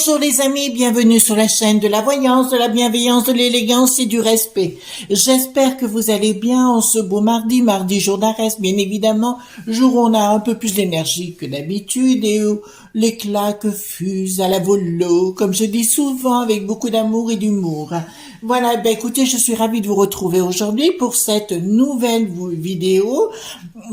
Bonjour les amis, bienvenue sur la chaîne de la voyance, de la bienveillance, de l'élégance et du respect. J'espère que vous allez bien en ce beau mardi jour d'Arès, bien évidemment, jour où on a un peu plus d'énergie que d'habitude et où l'éclat que fuse à la volo, comme je dis souvent avec beaucoup d'amour et d'humour. Voilà, ben écoutez, je suis ravie de vous retrouver aujourd'hui pour cette nouvelle vidéo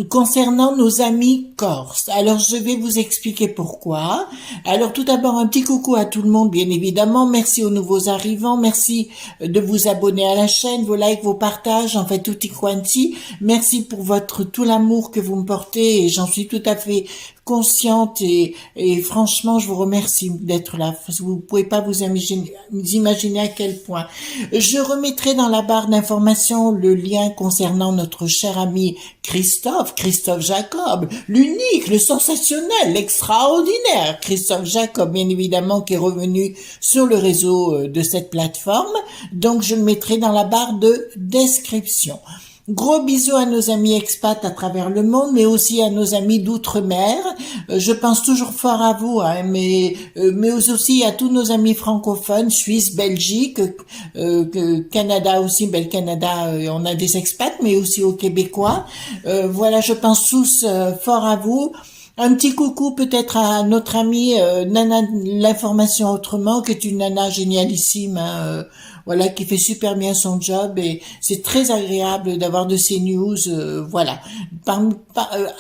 concernant nos amis corses. Alors je vais vous expliquer pourquoi. Alors tout d'abord un petit coucou à tout le monde, bien évidemment. Merci aux nouveaux arrivants, merci de vous abonner à la chaîne, vos likes, vos partages, en fait tutti quanti. Merci pour tout l'amour que vous me portez et j'en suis tout à fait consciente et franchement je vous remercie d'être là. Vous pouvez pas vous imaginer à quel point. Je remettrai dans la barre d'informations le lien concernant notre cher ami Christophe Jacob, l'unique, le sensationnel, l'extraordinaire Christophe Jacob, bien évidemment, qui est revenu sur le réseau de cette plateforme. Donc je le mettrai dans la barre de description. Gros bisous à nos amis expats à travers le monde, mais aussi à nos amis d'outre-mer. Je pense toujours fort à vous, hein, mais aussi à tous nos amis francophones, Suisse, Belgique, Canada aussi, Canada, on a des expats, mais aussi aux Québécois. Voilà, je pense tous fort à vous. Un petit coucou peut-être à notre amie Nana l'information autrement, qui est une nana génialissime, hein, voilà, qui fait super bien son job et c'est très agréable d'avoir de ces news, voilà,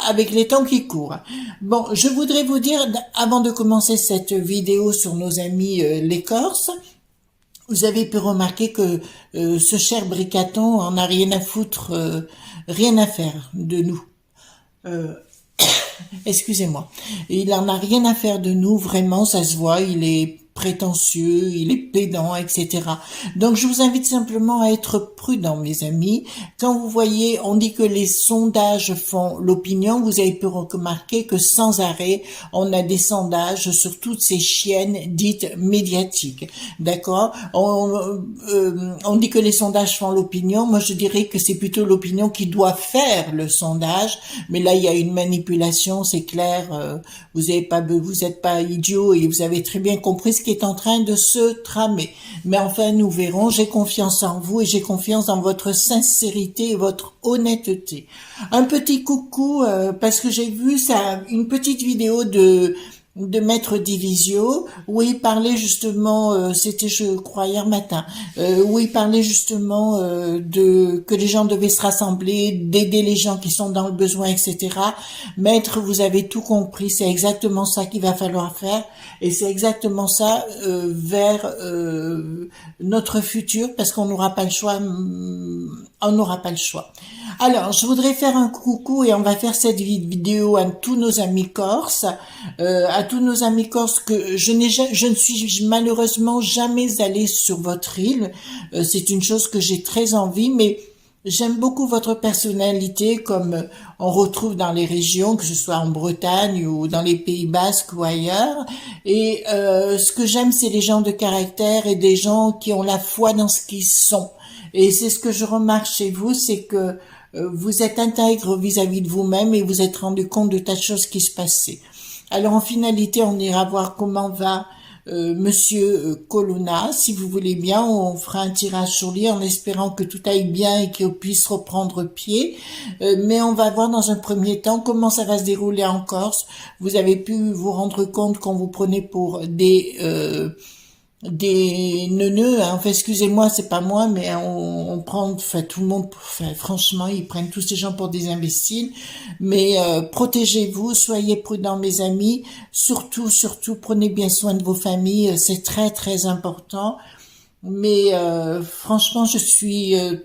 avec les temps qui courent. Bon, je voudrais vous dire, avant de commencer cette vidéo sur nos amis les Corses, vous avez pu remarquer que ce cher Bricaton en a rien à foutre, rien à faire de nous. Excusez-moi. Il en a rien à faire de nous, vraiment, ça se voit, il est prétentieux, il est pédant, etc. Donc je vous invite simplement à être prudent, mes amis. Quand vous voyez, on dit que les sondages font l'opinion, vous avez pu remarquer que sans arrêt, on a des sondages sur toutes ces chiennes dites médiatiques. D'accord? On dit que les sondages font l'opinion, moi je dirais que c'est plutôt l'opinion qui doit faire le sondage, mais là il y a une manipulation, c'est clair, vous êtes pas idiot et vous avez très bien compris ce qui est en train de se tramer. Mais enfin, nous verrons. J'ai confiance en vous et j'ai confiance dans votre sincérité et votre honnêteté. Un petit coucou, parce que j'ai vu une petite vidéo de Maître Divisio, où il parlait justement, c'était je crois hier matin, où il parlait justement que les gens devaient se rassembler, d'aider les gens qui sont dans le besoin, etc. Maître, vous avez tout compris, c'est exactement ça qu'il va falloir faire, et c'est exactement ça vers notre futur, parce qu'on n'aura pas le choix, on n'aura pas le choix. Alors, je voudrais faire un coucou et on va faire cette vidéo à tous nos amis corses, que je ne suis malheureusement jamais allée sur votre île. C'est une chose que j'ai très envie, mais j'aime beaucoup votre personnalité, comme on retrouve dans les régions, que ce soit en Bretagne ou dans les Pays Basques ou ailleurs. Et ce que j'aime, c'est les gens de caractère et des gens qui ont la foi dans ce qu'ils sont. Et c'est ce que je remarque chez vous, c'est que vous êtes intègre vis-à-vis de vous-même et vous êtes rendu compte de tas de choses qui se passaient. Alors en finalité, on ira voir comment va Monsieur Colonna. Si vous voulez bien, on fera un tirage sur lui en espérant que tout aille bien et qu'il puisse reprendre pied. Mais on va voir dans un premier temps comment ça va se dérouler en Corse. Vous avez pu vous rendre compte qu'on vous prenait pour des neuneux, hein. Enfin, excusez-moi, c'est pas moi, mais on prend, enfin, tout le monde, enfin, franchement, ils prennent tous ces gens pour des imbéciles. Mais protégez-vous, soyez prudents, mes amis. Surtout, prenez bien soin de vos familles, c'est très, très important. Mais franchement,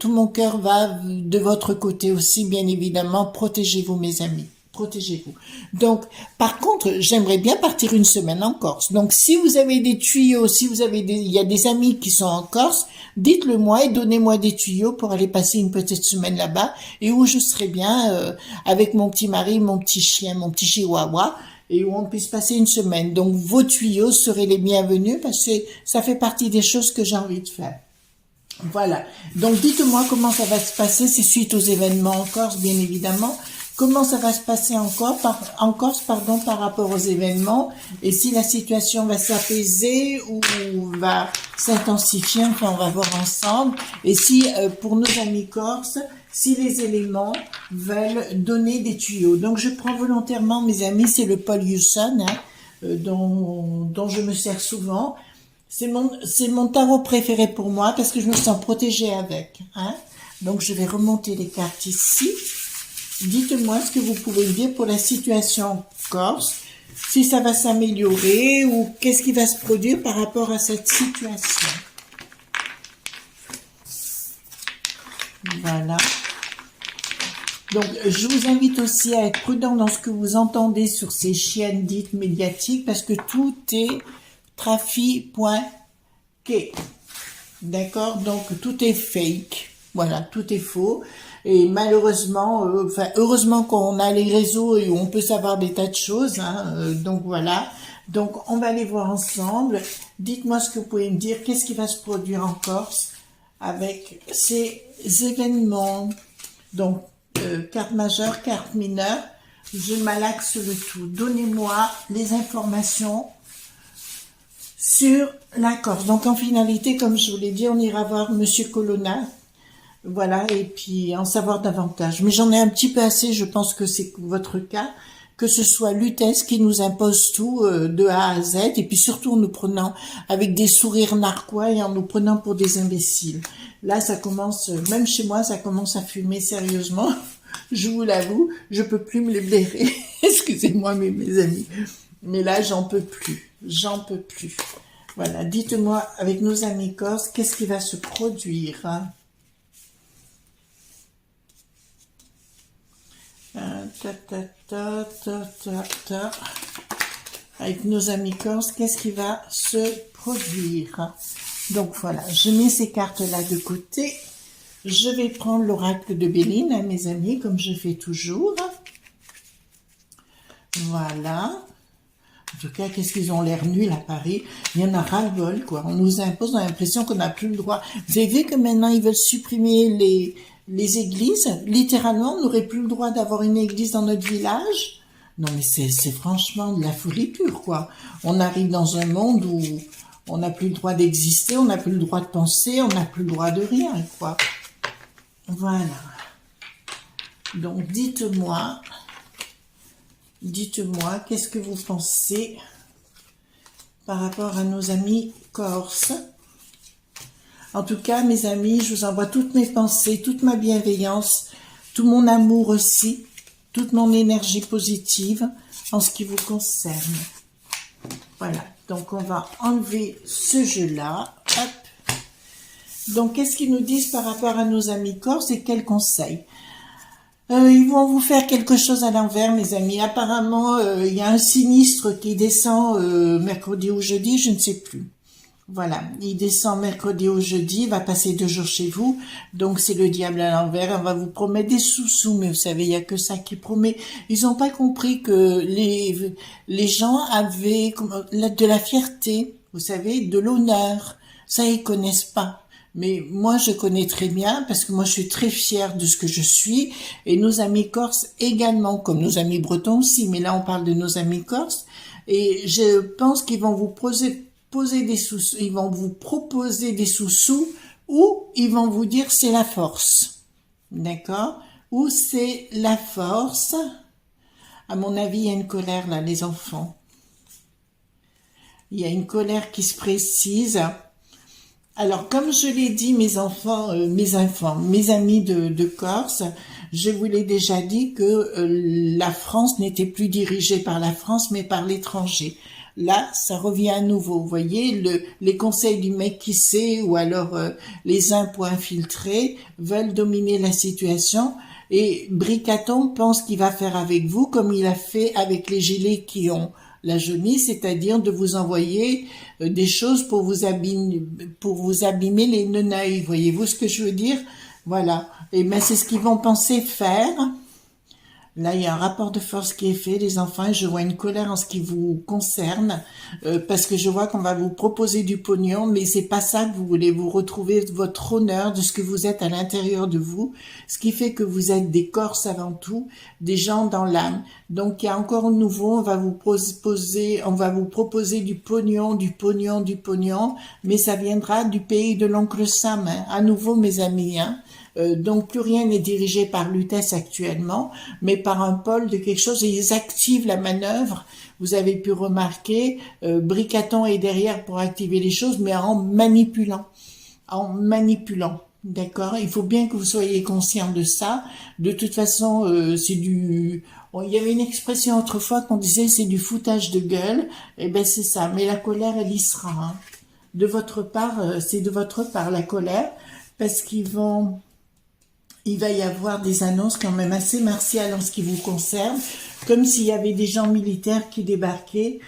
tout mon cœur va de votre côté aussi, bien évidemment. Protégez-vous, mes amis. Protégez-vous. Donc, par contre, j'aimerais bien partir une semaine en Corse. Donc, si vous avez des tuyaux, il y a des amis qui sont en Corse, dites-le moi et donnez-moi des tuyaux pour aller passer une petite semaine là-bas et où je serai bien avec mon petit mari, mon petit chien, mon petit chihuahua et où on puisse passer une semaine. Donc, vos tuyaux seraient les bienvenus parce que ça fait partie des choses que j'ai envie de faire. Voilà. Donc, dites-moi comment ça va se passer. C'est suite aux événements en Corse, bien évidemment. comment ça va se passer en Corse, pardon, par rapport aux événements, et si la situation va s'apaiser ou va s'intensifier, enfin on va voir ensemble, et si pour nos amis corses, si les éléments veulent donner des tuyaux. Donc je prends volontairement, mes amis, c'est le Paul Hewson, hein, dont je me sers souvent. C'est mon tarot préféré pour moi parce que je me sens protégée avec, hein. Donc je vais remonter les cartes ici. Dites-moi ce que vous pouvez me dire pour la situation en Corse, si ça va s'améliorer ou qu'est-ce qui va se produire par rapport à cette situation. Voilà. Donc, je vous invite aussi à être prudent dans ce que vous entendez sur ces chaînes dites médiatiques parce que tout est trafi.ke. D'accord? Donc, tout est fake. Voilà, tout est faux. Et malheureusement, heureusement qu'on a les réseaux et on peut savoir des tas de choses, hein, donc voilà. Donc on va aller voir ensemble. Dites-moi ce que vous pouvez me dire. Qu'est-ce qui va se produire en Corse avec ces événements? Donc carte majeure, carte mineure. Je malaxe le tout. Donnez-moi les informations sur la Corse. Donc en finalité, comme je vous l'ai dit, on ira voir Monsieur Colonna. Voilà, et puis en savoir davantage. Mais j'en ai un petit peu assez, je pense que c'est votre cas, que ce soit l'UTES qui nous impose tout de A à Z, et puis surtout en nous prenant avec des sourires narquois et en nous prenant pour des imbéciles. Là, ça commence, même chez moi, ça commence à fumer sérieusement. Je vous l'avoue, je peux plus me les blairer. Excusez-moi, mes amis. Mais là, j'en peux plus. J'en peux plus. Voilà, dites-moi, avec nos amis corses, qu'est-ce qui va se produire, hein? Avec nos amis corses, qu'est-ce qui va se produire? Donc voilà, je mets ces cartes-là de côté. Je vais prendre l'oracle de Béline, hein, mes amis, comme je fais toujours. Voilà. En tout cas, qu'est-ce qu'ils ont l'air nuls à Paris. Il y en a ras-le-bol, quoi. On nous impose, on a l'impression qu'on n'a plus le droit. Vous avez vu que maintenant, ils veulent supprimer les églises? Littéralement, on n'aurait plus le droit d'avoir une église dans notre village? Non, mais c'est franchement de la folie pure, quoi. On arrive dans un monde où on n'a plus le droit d'exister, on n'a plus le droit de penser, on n'a plus le droit de rien, quoi. Voilà. Donc, dites-moi, qu'est-ce que vous pensez par rapport à nos amis corses? En tout cas, mes amis, je vous envoie toutes mes pensées, toute ma bienveillance, tout mon amour aussi, toute mon énergie positive en ce qui vous concerne. Voilà, donc on va enlever ce jeu-là. Hop. Donc, qu'est-ce qu'ils nous disent par rapport à nos amis corses et quels conseils? Ils vont vous faire quelque chose à l'envers, mes amis. Apparemment, il y a un sinistre qui descend mercredi ou jeudi, je ne sais plus. Voilà, il descend mercredi au jeudi, va passer 2 jours chez vous, donc c'est le diable à l'envers, on va vous promettre des sous-sous, mais vous savez, il n'y a que ça qui promet. Ils n'ont pas compris que les gens avaient de la fierté, vous savez, de l'honneur, ça ils connaissent pas. Mais moi, je connais très bien, parce que moi, je suis très fière de ce que je suis, et nos amis corses également, comme nos amis bretons aussi, mais là, on parle de nos amis corses, et je pense qu'ils vont vous ils vont vous proposer des sous-sous ou ils vont vous dire c'est la force. D'accord? Ou c'est la force. À mon avis, il y a une colère là, les enfants. Il y a une colère qui se précise. Alors, comme je l'ai dit, mes amis de Corse, je vous l'ai déjà dit que la France n'était plus dirigée par la France, mais par l'étranger. Là, ça revient à nouveau. Vous voyez, les conseils du mec qui sait ou alors les impôts infiltrés veulent dominer la situation. Et Bricaton pense qu'il va faire avec vous comme il a fait avec les gilets qui ont la jaunisse, c'est-à-dire de vous envoyer des choses pour vous abîmer les neneuils. Voyez-vous ce que je veux dire? Voilà. Et ben c'est ce qu'ils vont penser faire. Là, il y a un rapport de force qui est fait, les enfants, et je vois une colère en ce qui vous concerne, parce que je vois qu'on va vous proposer du pognon, mais c'est pas ça que vous voulez. Vous retrouver votre honneur de ce que vous êtes à l'intérieur de vous, ce qui fait que vous êtes des Corses avant tout, des gens dans l'âme. Donc, il y a encore nouveau, on va vous proposer du pognon, du pognon, du pognon, mais ça viendra du pays de l'oncle Sam, hein. À nouveau, mes amis, hein. Donc plus rien n'est dirigé par l'UTES actuellement, mais par un pôle de quelque chose, et ils activent la manœuvre. Vous avez pu remarquer, Bricaton est derrière pour activer les choses, mais en manipulant. En manipulant. D'accord? Il faut bien que vous soyez conscient de ça. De toute façon, c'est du... Il y avait une expression autrefois qu'on disait c'est du foutage de gueule. Eh ben c'est ça. Mais la colère, elle y sera, hein. De votre part, c'est de votre part la colère, parce il va y avoir des annonces quand même assez martiales en ce qui vous concerne, comme s'il y avait des gens militaires qui débarquaient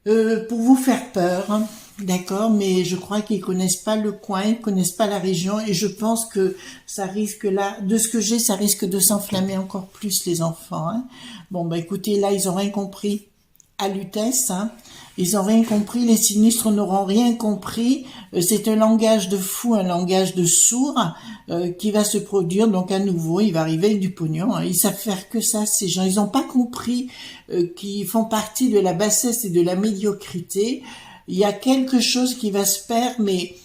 pour vous faire peur, hein. D'accord, mais je crois qu'ils connaissent pas le coin, ils connaissent pas la région, et je pense que ça risque là, de ce que j'ai, ça risque de s'enflammer encore plus, les enfants, hein. Bon, bah écoutez, là, ils ont rien compris à l'UTES, hein. Ils ont rien compris, les sinistres n'auront rien compris. C'est un langage de fou, un langage de sourd qui va se produire. Donc à nouveau, il va arriver avec du pognon, hein. Ils savent faire que ça, ces gens. Ils n'ont pas compris qu'ils font partie de la bassesse et de la médiocrité. Il y a quelque chose qui va se perdre, mais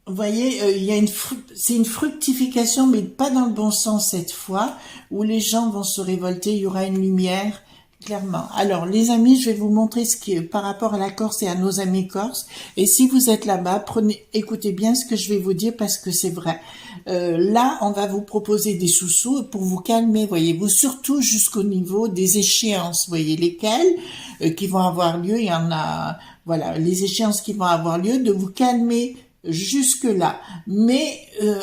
vous voyez, c'est une fructification, mais pas dans le bon sens cette fois, où les gens vont se révolter. Il y aura une lumière. Clairement. Alors, les amis, je vais vous montrer ce qui est par rapport à la Corse et à nos amis corses. Et si vous êtes là-bas, écoutez bien ce que je vais vous dire parce que c'est vrai. Là, on va vous proposer des sous-sous pour vous calmer, voyez-vous, surtout jusqu'au niveau des échéances. Voyez lesquelles qui vont avoir lieu. Il y en a, voilà, les échéances qui vont avoir lieu, de vous calmer jusque-là. Mais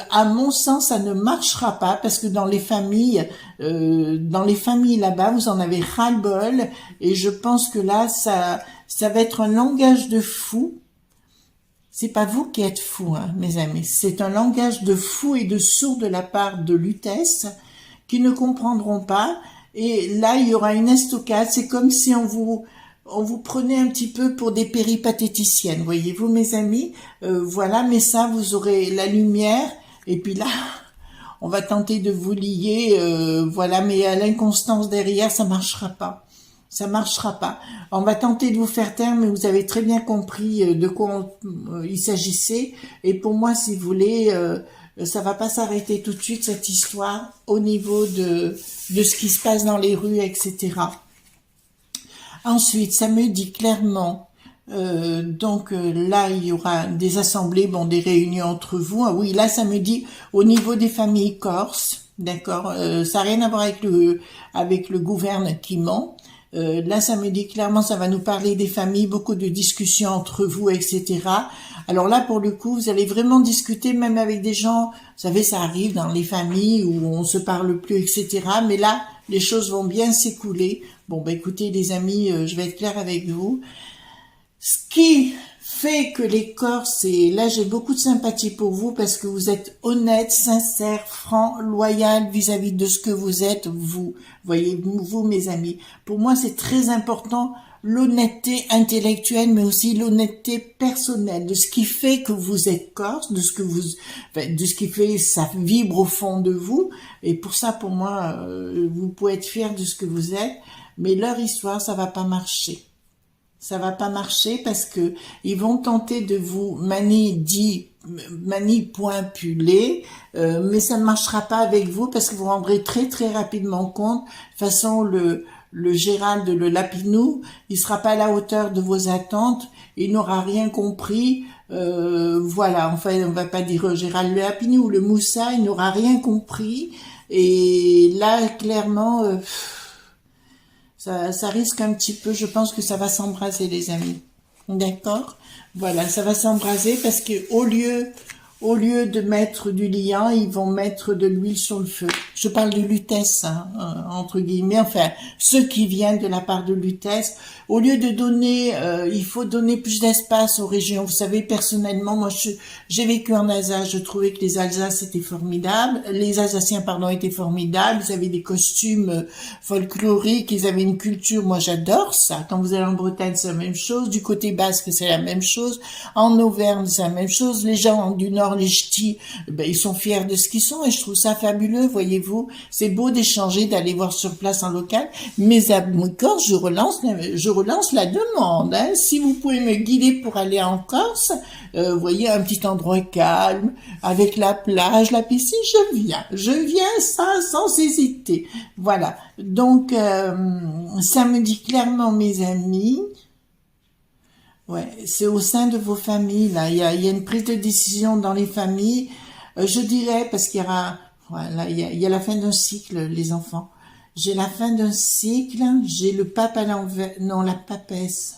à mon sens, ça ne marchera pas parce que dans les familles là-bas, vous en avez ras-le-bol, et je pense que là, ça va être un langage de fou. C'est pas vous qui êtes fous, hein, mes amis. C'est un langage de fou et de sourd de la part de l'UTES qui ne comprendront pas. Et là, il y aura une estocade. C'est comme si on vous prenait un petit peu pour des péripatéticiennes, voyez-vous, mes amis. Voilà, mais ça, vous aurez la lumière. Et puis là, on va tenter de vous lier, voilà, mais à l'inconstance derrière, ça marchera pas. Ça marchera pas. On va tenter de vous faire taire, mais vous avez très bien compris de quoi il s'agissait. Et pour moi, si vous voulez, ça va pas s'arrêter tout de suite, cette histoire, au niveau de ce qui se passe dans les rues, etc. Ensuite, ça me dit clairement, là, il y aura des assemblées, bon, des réunions entre vous. Ah oui, là, ça me dit au niveau des familles corses, d'accord, ça n'a rien à voir avec le gouvernement. Là, ça me dit clairement, ça va nous parler des familles, beaucoup de discussions entre vous, etc. Alors là, pour le coup, vous allez vraiment discuter, même avec des gens, vous savez, ça arrive dans les familles où on se parle plus, etc. Mais là, les choses vont bien s'écouler. Bon, bah écoutez, les amis, je vais être claire avec vous. Ce qui fait que les Corses, et là j'ai beaucoup de sympathie pour vous parce que vous êtes honnête, sincère, franc, loyal vis-à-vis de ce que vous êtes, vous, voyez, vous mes amis. Pour moi c'est très important l'honnêteté intellectuelle mais aussi l'honnêteté personnelle de ce qui fait que vous êtes Corse, de ce qui fait ça vibre au fond de vous. Et pour ça, pour moi, vous pouvez être fiers de ce que vous êtes, mais leur histoire, ça va pas marcher. Ça va pas marcher parce que ils vont tenter de vous manipuler, mais ça ne marchera pas avec vous parce que vous rendrez très très rapidement compte. De toute façon, le Gérald Le Lapinou, il sera pas à la hauteur de vos attentes, il n'aura rien compris. Voilà, enfin, on va pas dire Gérald Le Lapinou ou le Moussa, il n'aura rien compris. Et là, clairement. Ça risque un petit peu, je pense que ça va s'embraser, les amis. D'accord? Voilà, ça va s'embraser parce que au lieu Au lieu de mettre du liant, ils vont mettre de l'huile sur le feu. Je parle de Lutèce, hein, entre guillemets, enfin, ceux qui viennent de la part de Lutèce. Au lieu de donner, il faut donner plus d'espace aux régions. Vous savez, personnellement, moi, j'ai vécu en Alsace, je trouvais que les Alsaces étaient formidables. Les Alsaciens, pardon, étaient formidables. Ils avaient des costumes folkloriques, ils avaient une culture. Moi, j'adore ça. Quand vous allez en Bretagne, c'est la même chose. Du côté basque, c'est la même chose. En Auvergne, c'est la même chose. Les gens du Nord, les ch'tis, ben, ils sont fiers de ce qu'ils sont et je trouve ça fabuleux, voyez-vous. C'est beau d'échanger, d'aller voir sur place en local. Mais à Corse, je relance la demande. Hein. Si vous pouvez me guider pour aller en Corse, vous voyez, un petit endroit calme, avec la plage, la piscine, je viens ça sans hésiter. Voilà. Donc, ça me dit clairement, mes amis, ouais, c'est au sein de vos familles, là. Il y a une prise de décision dans les familles. Je dirais, parce qu'il y aura, voilà, il y a la fin d'un cycle, les enfants. J'ai la fin d'un cycle, j'ai le pape à l'envers, non, la papesse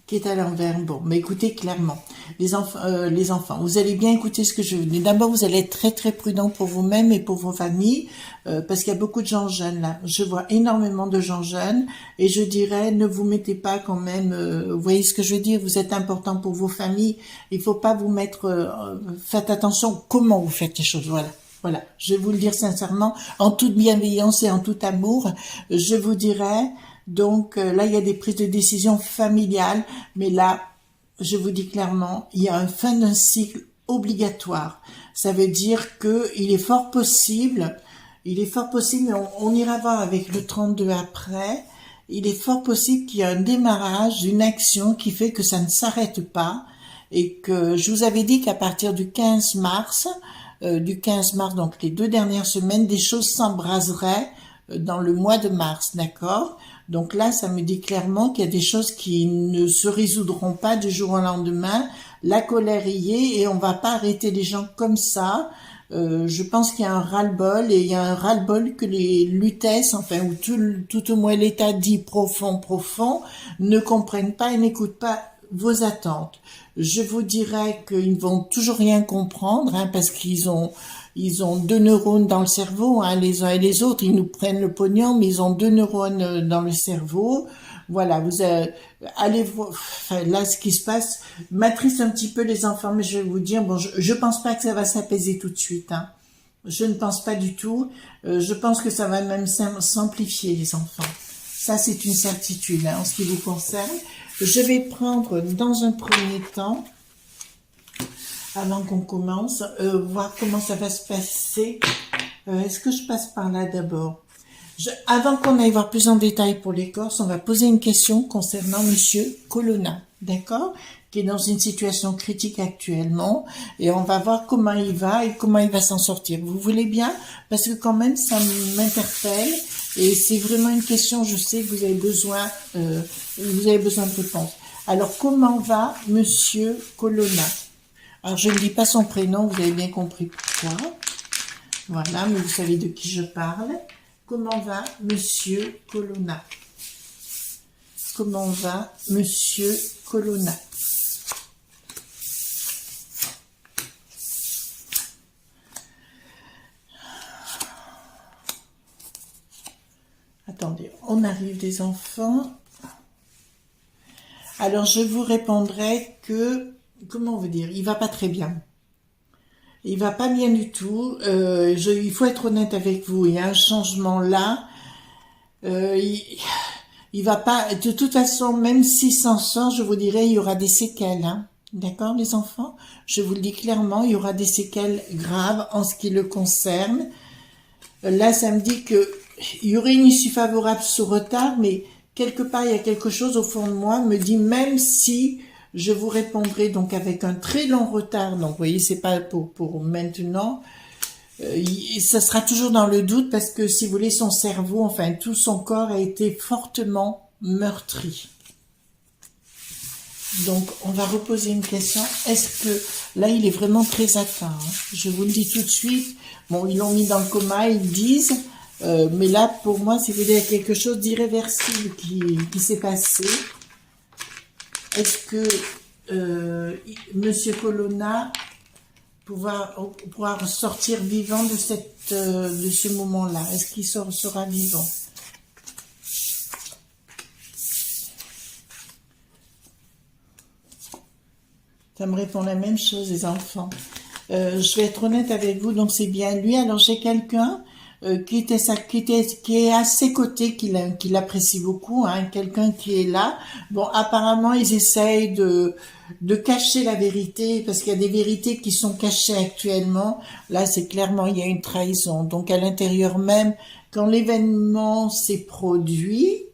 qui est à l'envers. Bon, mais écoutez clairement, les enfants, vous allez bien écouter ce que je veux dire. D'abord, vous allez être très très prudent pour vous-même et pour vos familles, parce qu'il y a beaucoup de gens jeunes là. Je vois énormément de gens jeunes, et je dirais, ne vous mettez pas quand même. Vous voyez ce que je veux dire. Vous êtes important pour vos familles. Il faut pas vous mettre. Faites attention comment vous faites les choses. Voilà. Voilà, je vais vous le dire sincèrement, en toute bienveillance et en tout amour, je vous dirais. Donc là, il y a des prises de décision familiales, mais là, je vous dis clairement, il y a une fin d'un cycle obligatoire. Ça veut dire que il est fort possible, mais on ira voir avec le 32 après, il est fort possible qu'il y ait un démarrage, une action qui fait que ça ne s'arrête pas, et que je vous avais dit qu'à partir du 15 mars, donc les 2 dernières semaines, des choses s'embraseraient dans le mois de mars, d'accord? Donc là, ça me dit clairement qu'il y a des choses qui ne se résoudront pas du jour au lendemain. La colère y est et on va pas arrêter les gens comme ça. Je pense qu'il y a un ras-le-bol et il y a un ras-le-bol que les lutèces, enfin, ou tout au moins l'État dit profond, ne comprennent pas et n'écoutent pas vos attentes. Je vous dirais qu'ils vont toujours rien comprendre, hein, parce qu'ils ont 2 neurones dans le cerveau, hein, les uns et les autres. Ils nous prennent le pognon, mais ils ont 2 neurones dans le cerveau. Voilà, vous allez voir. Enfin, là, ce qui se passe m'attriste un petit peu les enfants, mais je vais vous dire, bon, je pense pas que ça va s'apaiser tout de suite. Hein. Je ne pense pas du tout. Je pense que ça va même s'amplifier, les enfants. Ça, c'est une certitude, hein, en ce qui vous concerne. Je vais prendre dans un premier temps, avant qu'on commence, voir comment ça va se passer. Est-ce que je passe par là d'abord? Avant qu'on aille voir plus en détail pour les Corses, on va poser une question concernant Monsieur Colonna, d'accord? Qui est dans une situation critique actuellement, et on va voir comment il va et comment il va s'en sortir. Vous voulez bien? Parce que quand même, ça m'interpelle, et c'est vraiment une question, je sais que vous avez besoin de réponse. Alors, comment va Monsieur Colonna? Alors, je ne dis pas son prénom, vous avez bien compris pourquoi. Voilà, mais vous savez de qui je parle. Comment va Monsieur Colonna? Comment va Monsieur Colonna? Attendez, on arrive des enfants. Alors, je vous répondrai que, comment on veut dire, il va pas très bien. Il va pas bien du tout. Il faut être honnête avec vous. Il y a un changement là. Il va pas. De toute façon, même s'il s'en sort, je vous dirais, il y aura des séquelles. Hein. D'accord, les enfants? Je vous le dis clairement, il y aura des séquelles graves en ce qui le concerne. Là, ça me dit que il y aurait une issue favorable sous retard, mais quelque part, il y a quelque chose au fond de moi me dit, même si je vous répondrai donc avec un très long retard, donc vous voyez, c'est pas pour maintenant, ça sera toujours dans le doute, parce que si vous voulez, son cerveau, enfin tout son corps a été fortement meurtri. Donc on va reposer une question. Est-ce que là il est vraiment très atteint, hein? Je vous le dis tout de suite. Bon, ils l'ont mis dans le coma, ils disent, mais là pour moi, si vous voulez, il y a quelque chose d'irréversible qui s'est passé. Est-ce que Monsieur Colonna pouvoir sortir vivant de de ce moment-là. Est-ce qu'il sera vivant? Ça me répond la même chose, les enfants. Je vais être honnête avec vous, donc c'est bien lui. Alors j'ai quelqu'un qui est à ses côtés, qu'il apprécie beaucoup, hein, quelqu'un qui est là. Bon, apparemment, ils essayent de cacher la vérité, parce qu'il y a des vérités qui sont cachées actuellement. Là, c'est clairement, il y a une trahison. Donc, à l'intérieur même, quand l'événement s'est produit,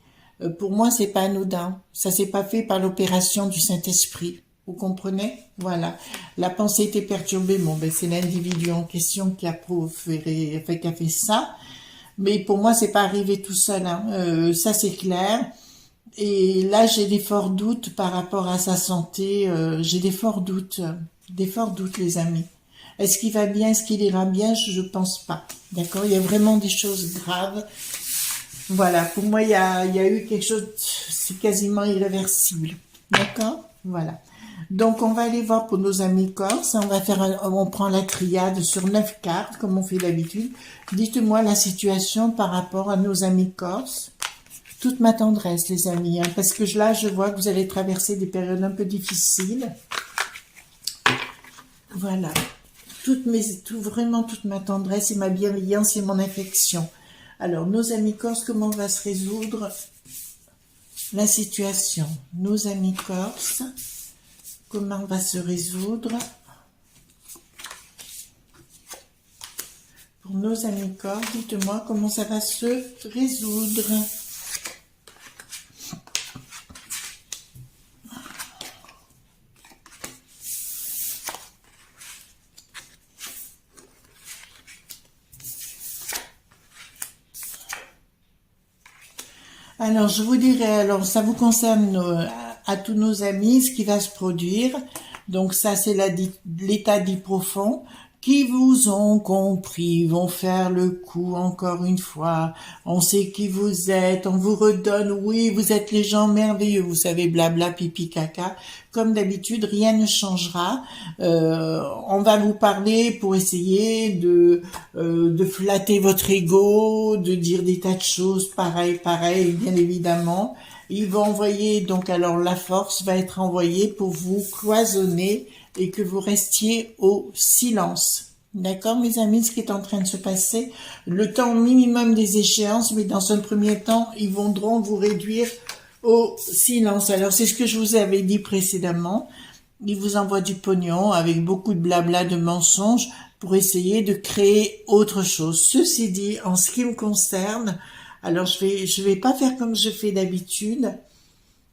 pour moi, c'est pas anodin. Ça s'est pas fait par l'opération du Saint-Esprit. Vous comprenez? Voilà. La pensée était perturbée. Bon, ben, c'est l'individu en question qui a qui a fait ça. Mais pour moi, c'est pas arrivé tout seul, hein. Ça, c'est clair. Et là, j'ai des forts doutes par rapport à sa santé. J'ai des forts doutes. Des forts doutes, les amis. Est-ce qu'il va bien? Est-ce qu'il ira bien? Je pense pas. D'accord? Il y a vraiment des choses graves. Voilà. Pour moi, il y a eu quelque chose, c'est quasiment irréversible. D'accord? Voilà. Donc, on va aller voir pour nos amis corses. On prend la triade sur 9 cartes, comme on fait d'habitude. Dites-moi la situation par rapport à nos amis corses. Toute ma tendresse, les amis, hein, parce que là, je vois que vous allez traverser des périodes un peu difficiles. Voilà. Vraiment toute ma tendresse et ma bienveillance et mon affection. Alors, nos amis corses, comment va se résoudre la situation? Nos amis corses... Comment va se résoudre pour nos amis corps? Dites-moi comment ça va se résoudre. Alors, je vous dirais, alors ça vous concerne à tous nos amis, ce qui va se produire. Donc ça, c'est l'état dit profond. Qui vous ont compris, vont faire le coup encore une fois. On sait qui vous êtes, on vous redonne, oui, vous êtes les gens merveilleux, vous savez, blabla, pipi, caca. Comme d'habitude, rien ne changera. On va vous parler pour essayer de flatter votre ego, de dire des tas de choses, pareil, bien évidemment. Ils vont envoyer, donc alors la force va être envoyée pour vous cloisonner et que vous restiez au silence. D'accord, mes amis, ce qui est en train de se passer, le temps minimum des échéances, mais dans un premier temps, ils voudront vous réduire au silence. Alors, c'est ce que je vous avais dit précédemment. Ils vous envoient du pognon avec beaucoup de blabla, de mensonges pour essayer de créer autre chose. Ceci dit, en ce qui me concerne, alors je vais pas faire comme je fais d'habitude.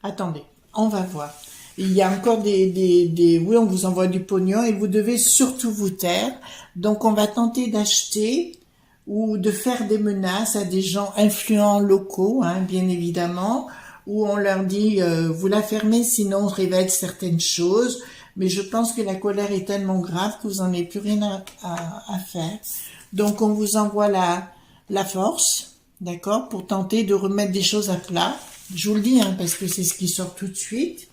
Attendez, on va voir. Il y a encore oui, on vous envoie du pognon et vous devez surtout vous taire. Donc, on va tenter d'acheter ou de faire des menaces à des gens influents locaux, hein, bien évidemment, où on leur dit, vous la fermez, sinon on révèle certaines choses. Mais je pense que la colère est tellement grave que vous n'en avez plus rien à faire. Donc, on vous envoie la force, d'accord, pour tenter de remettre des choses à plat. Je vous le dis, hein, parce que c'est ce qui sort tout de suite.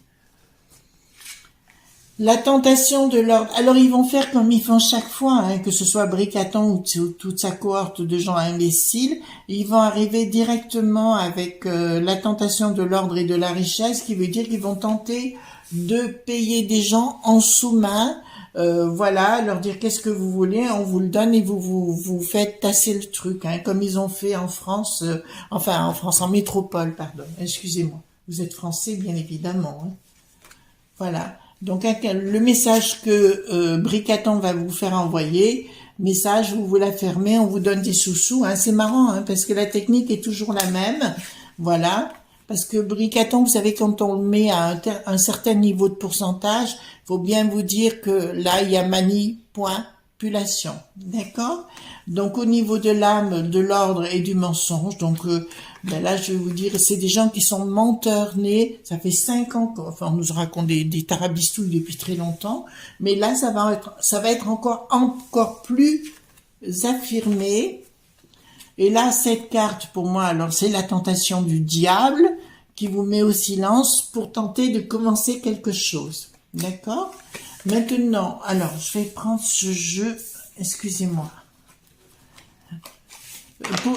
La tentation de l'ordre. Alors, ils vont faire comme ils font chaque fois, hein, que ce soit Bricaton ou toute sa cohorte de gens imbéciles. Ils vont arriver directement avec la tentation de l'ordre et de la richesse, qui veut dire qu'ils vont tenter de payer des gens en sous-main. Voilà, leur dire qu'est-ce que vous voulez, on vous le donne et vous faites tasser le truc, hein, comme ils ont fait en France, en métropole, pardon. Excusez-moi. Vous êtes français, bien évidemment. Hein. Voilà. Donc, le message que Bricaton va vous faire envoyer, message, vous la fermez, on vous donne des sous-sous. Hein. C'est marrant, hein, parce que la technique est toujours la même. Voilà. Parce que Bricaton, vous savez, quand on le met à un certain niveau de pourcentage, il faut bien vous dire que là, il y a manipulation. D'accord? Donc, au niveau de l'âme, de l'ordre et du mensonge, donc là, je vais vous dire, c'est des gens qui sont menteurs nés. Ça fait 5 ans on nous raconte des tarabistouilles depuis très longtemps. Mais là, ça va être encore plus affirmé. Et là, cette carte, pour moi, alors c'est la tentation du diable qui vous met au silence pour tenter de commencer quelque chose. D'accord? Maintenant, alors, je vais prendre ce jeu. Excusez-moi.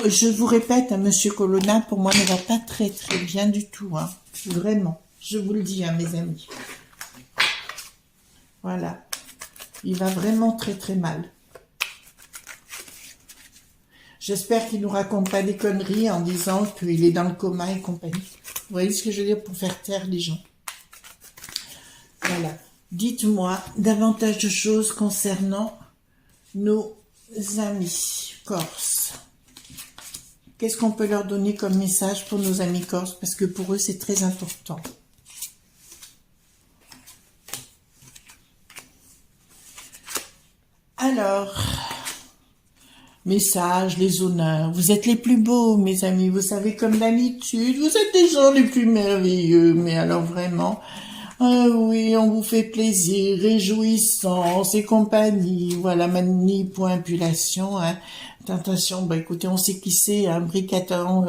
Je vous répète, hein, Monsieur Colonna, pour moi, ne va pas très très bien du tout. Hein. Vraiment. Je vous le dis, hein, mes amis. Voilà. Il va vraiment très très mal. J'espère qu'il ne nous raconte pas des conneries en disant qu'il est dans le coma et compagnie. Vous voyez ce que je veux dire pour faire taire les gens. Voilà. Dites-moi davantage de choses concernant nos amis corses. Qu'est-ce qu'on peut leur donner comme message pour nos amis corses? Parce que pour eux, c'est très important. Alors, message, les honneurs. Vous êtes les plus beaux, mes amis. Vous savez, comme d'habitude, vous êtes les gens les plus merveilleux. Mais alors vraiment, ah oui, on vous fait plaisir, réjouissance et compagnie. Voilà, manipulation, hein. Tentation, bah écoutez, on sait qui c'est, un bricaton.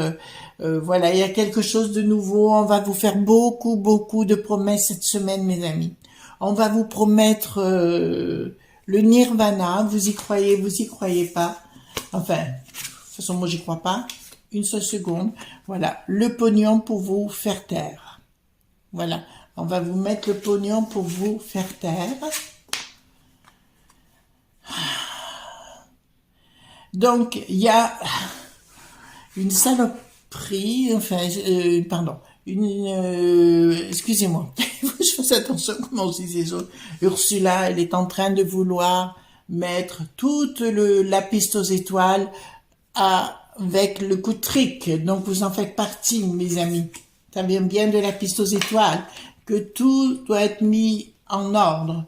Voilà, il y a quelque chose de nouveau. On va vous faire beaucoup, beaucoup de promesses cette semaine, mes amis. On va vous promettre le nirvana. Vous y croyez pas. Enfin, de toute façon, moi, j'y crois pas. Une seule seconde. Voilà, le pognon pour vous faire taire. Voilà, on va vous mettre le pognon pour vous faire taire. Donc, il y a une saloperie, enfin, pardon, excusez-moi, je fais attention comment je dis ces choses. Ursula, elle est en train de vouloir mettre toute la piste aux étoiles avec le coup de trick. Donc, vous en faites partie, mes amis. Ça vient bien de la piste aux étoiles, que tout doit être mis en ordre.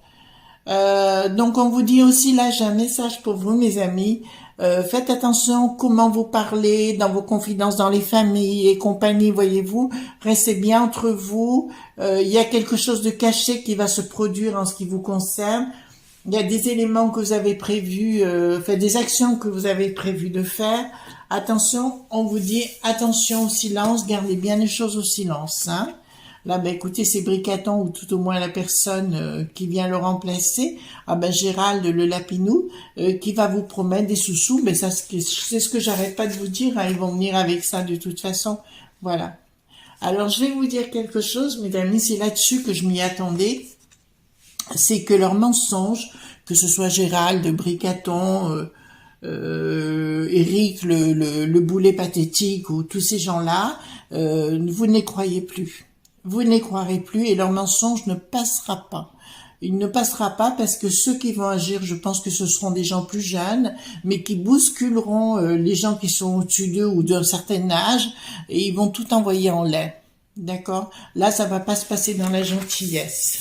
Donc on vous dit aussi là, j'ai un message pour vous, mes amis. Faites attention comment vous parlez dans vos confidences, dans les familles et compagnie, voyez-vous. Restez bien entre vous. Il y a quelque chose de caché qui va se produire en ce qui vous concerne. Il y a des éléments que vous avez prévus, des actions que vous avez prévu de faire. Attention, on vous dit attention au silence, gardez bien les choses au silence, hein. Là, ben écoutez, c'est Bricaton ou tout au moins la personne qui vient le remplacer. Ah ben Gérald le Lapinou qui va vous promettre des sous-sous. Ben ça, c'est ce que j'arrête pas de vous dire. Hein, ils vont venir avec ça de toute façon. Voilà. Alors je vais vous dire quelque chose, mes amis. C'est là-dessus que je m'y attendais. C'est que leurs mensonges, que ce soit Gérald, Bricaton, Eric, le boulet pathétique ou tous ces gens-là, vous ne les croyez plus. Vous ne les croirez plus et leur mensonge ne passera pas. Il ne passera pas parce que ceux qui vont agir, je pense que ce seront des gens plus jeunes, mais qui bousculeront les gens qui sont au-dessus d'eux ou d'un certain âge et ils vont tout envoyer en l'air. D'accord? Là, ça va pas se passer dans la gentillesse.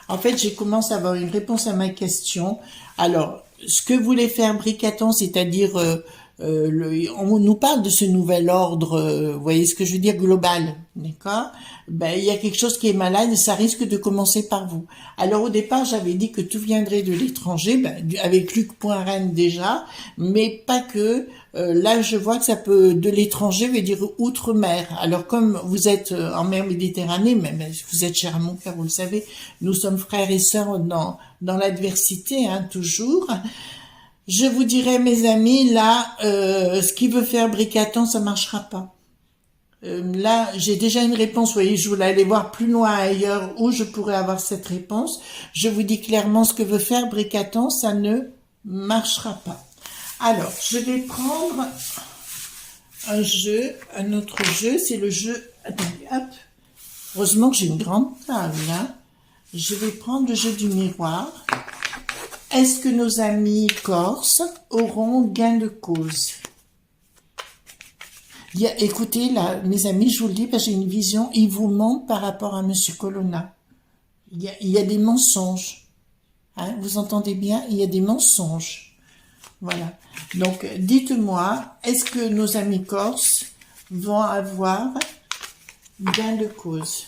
En fait, j'ai commencé à avoir une réponse à ma question. Alors, ce que voulait faire Bricaton, c'est-à-dire on nous parle de ce nouvel ordre, vous voyez ce que je veux dire, global, d'accord? Ben, il y a quelque chose qui est malade et ça risque de commencer par vous. Alors au départ, j'avais dit que tout viendrait de l'étranger, ben, avec Luc Poinren déjà, mais pas que. Là, je vois que ça peut de l'étranger veut dire outre-mer. Alors comme vous êtes en mer Méditerranée, même vous êtes cher à mon cœur, vous le savez, nous sommes frères et sœurs dans l'adversité, hein, toujours. Je vous dirais, mes amis, là, ce qu'il veut faire Bricaton, ça marchera pas. Là, j'ai déjà une réponse. Vous voyez, je voulais aller voir plus loin ailleurs où je pourrais avoir cette réponse. Je vous dis clairement ce que veut faire Bricaton, ça ne marchera pas. Alors, je vais prendre un autre jeu, c'est le jeu... Attendez, hop. Heureusement que j'ai une grande table, hein. Je vais prendre le jeu du miroir. Est-ce que nos amis corses auront gain de cause? Écoutez, là, mes amis, je vous le dis, parce que j'ai une vision, ils vous mentent par rapport à Monsieur Colonna. Il y a des mensonges. Hein, vous entendez bien? Il y a des mensonges. Voilà. Donc, dites-moi, est-ce que nos amis corses vont avoir gain de cause?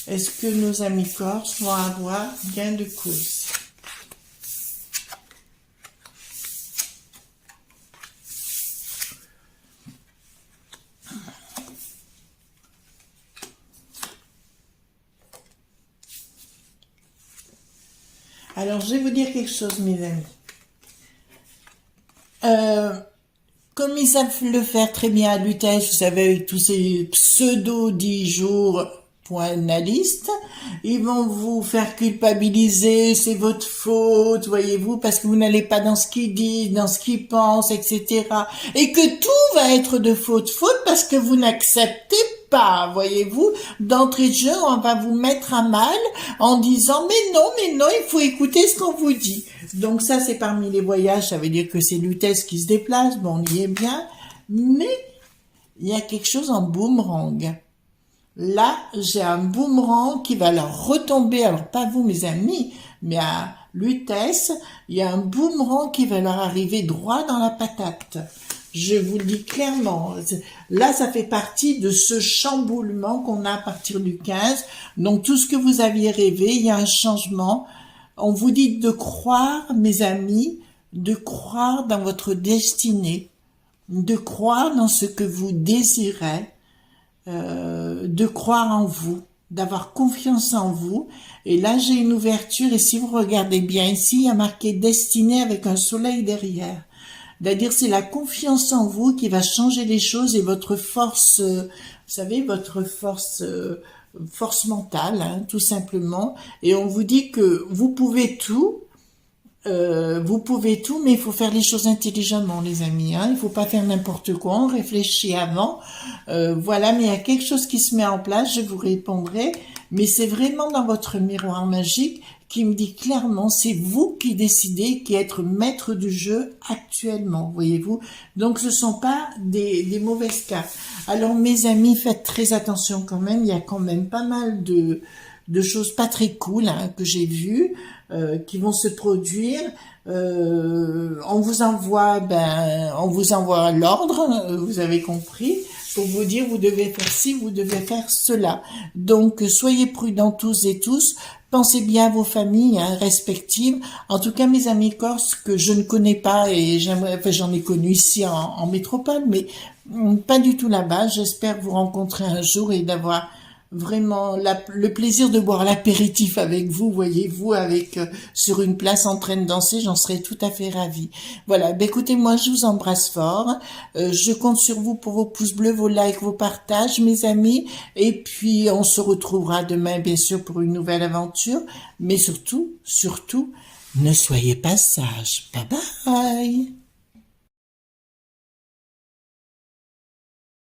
Est-ce que nos amis corses vont avoir gain de cause? Alors, je vais vous dire quelque chose, mes amis. Comme ils savent le faire très bien à l'UTS, vous savez, avec tous ces pseudo 10 jours pour analystes, ils vont vous faire culpabiliser, c'est votre faute, voyez-vous, parce que vous n'allez pas dans ce qu'ils disent, dans ce qu'ils pensent, etc. Et que tout va être de faute parce que vous n'acceptez pas, voyez-vous, d'entrée de jeu, on va vous mettre à mal en disant mais non, il faut écouter ce qu'on vous dit. Donc ça, c'est parmi les voyages, ça veut dire que c'est l'UTS qui se déplace, bon, on y est bien, mais il y a quelque chose en boomerang. Là, j'ai un boomerang qui va leur retomber, alors pas vous mes amis, mais à l'UTS, il y a un boomerang qui va leur arriver droit dans la patate. Je vous le dis clairement. Là, ça fait partie de ce chamboulement qu'on a à partir du 15. Donc, tout ce que vous aviez rêvé, il y a un changement. On vous dit de croire, mes amis, de croire dans votre destinée, de croire dans ce que vous désirez, de croire en vous, d'avoir confiance en vous. Et là, j'ai une ouverture, et si vous regardez bien ici, il y a marqué destinée avec un soleil derrière. C'est-à-dire, c'est la confiance en vous qui va changer les choses et votre force, vous savez, votre force mentale, hein, tout simplement. Et on vous dit que vous pouvez tout, mais il faut faire les choses intelligemment, les amis. Hein. Il faut pas faire n'importe quoi, on réfléchit avant. Voilà, mais il y a quelque chose qui se met en place, je vous répondrai. Mais c'est vraiment dans votre miroir magique qui me dit clairement, c'est vous qui décidez, qui êtes maître du jeu actuellement, voyez-vous. Donc, ce sont pas des mauvaises cartes. Alors, mes amis, faites très attention quand même. Il y a quand même pas mal de choses pas très cool hein, que j'ai vues qui vont se produire. On vous envoie l'ordre, vous avez compris, pour vous dire vous devez faire ci, vous devez faire cela. Donc soyez prudents tous et tous. Pensez bien à vos familles hein, respectives. En tout cas, mes amis corses que je ne connais pas et j'en ai connu ici en métropole, mais pas du tout là-bas. J'espère vous rencontrer un jour et d'avoir vraiment le plaisir de boire l'apéritif avec vous, voyez-vous, avec sur une place en train de danser, j'en serais tout à fait ravie. Voilà, écoutez, moi je vous embrasse fort, je compte sur vous pour vos pouces bleus, vos likes, vos partages, mes amis, et puis on se retrouvera demain, bien sûr, pour une nouvelle aventure, mais surtout, ne soyez pas sages. Bye bye.